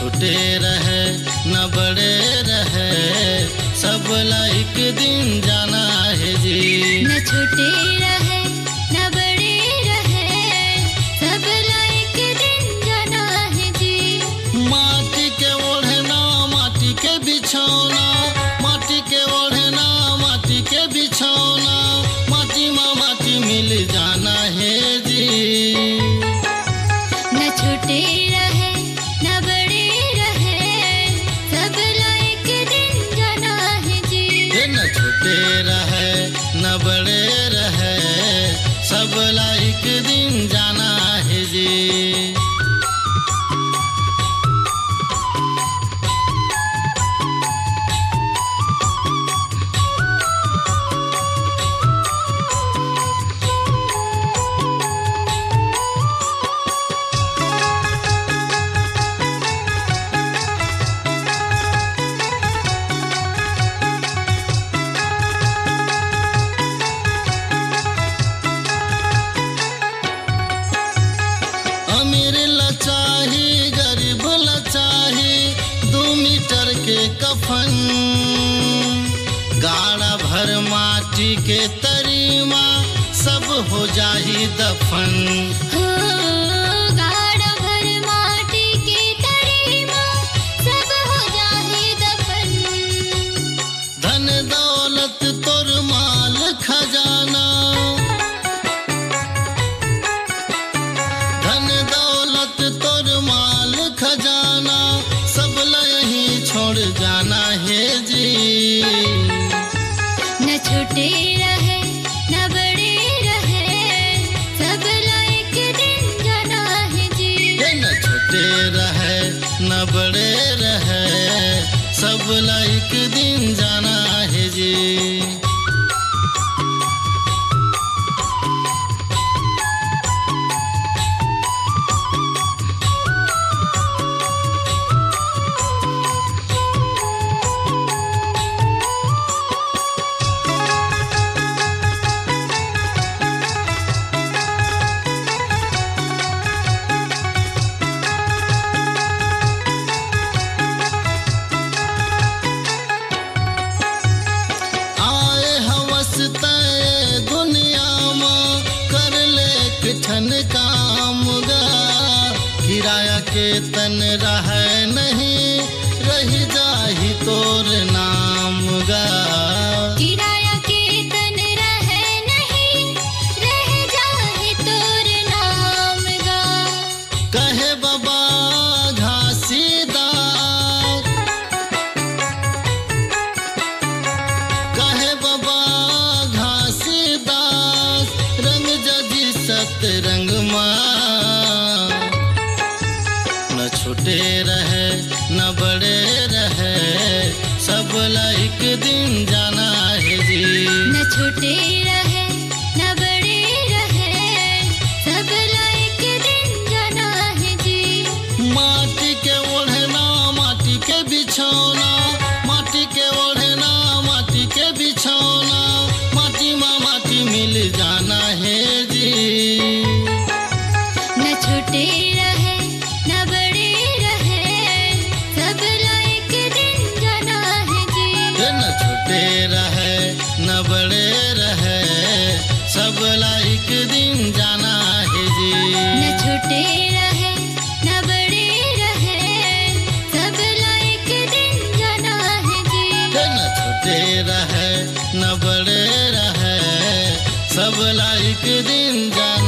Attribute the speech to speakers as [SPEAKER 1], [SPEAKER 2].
[SPEAKER 1] छोटे रहे न बड़े रहे सबला एक दिन जाना है जी।
[SPEAKER 2] न छोटे रहे न बड़े रहे सबला एक दिन जाना है जी।
[SPEAKER 1] माटी के ओढ़ना माटी के बिछौना, माटी के ओढ़ना माटी के बिछौना, माटी माँ माटी मिल जाना है जी।
[SPEAKER 2] न छोटे रहे न बड़े रहे सबला एक दिन जाना है जी।
[SPEAKER 1] न छोटे रहे न बड़े रहे सबला एक दिन जाना है जी। अमीर लचाही गरीब लचाही 2 मीटर के कफन, गाड़ा भर माटी के तरीमा सब हो जाही दफन।
[SPEAKER 2] हो गाड़ा भर माटी के तरीमा सब हो जाए दफन।
[SPEAKER 1] धन दौलत तोर माल खजाना, धन दौलत तोर माल खजाना सबला यहीं छोड़ जाना है जी।
[SPEAKER 2] न छोटे रहे न बड़े रहे सबला एक दिन जाना है जी।
[SPEAKER 1] न छोटे रहे न बड़े रहे सबला एक दिन जाना है जी। ठन काम गा किराया के तन रहे नहीं रह जाही तोर नाम गा।
[SPEAKER 2] किराया के तन रहे नहीं रह जाए तोर नाम गा।
[SPEAKER 1] कहे बाबा घासीदार, कहे बाबा घासीदार रंग जजी सतरंग माँ। न छोटे रहे न बड़े रहे सबला एक दिन जाना है जी।
[SPEAKER 2] न छोटे रहे न बड़े रहे सबला एक दिन जाना है जी।
[SPEAKER 1] माटी के ओढ़ना माटी के बिछौना, माटी के ओढ़ना माटी के बिछौना, माटी माँ माटी मिल जाना है जी।
[SPEAKER 2] न छोटे रहे न बड़े रहे सबला एक दिन जाना है जी।
[SPEAKER 1] न छोटे रहे न बड़े रहे सबला एक दिन जाना है जी।
[SPEAKER 2] न छोटे रहे न बड़े रहे सबला एक दिन जाना है जी।
[SPEAKER 1] न छोटे रहे न बड़े रहे सबला एक दिन जाना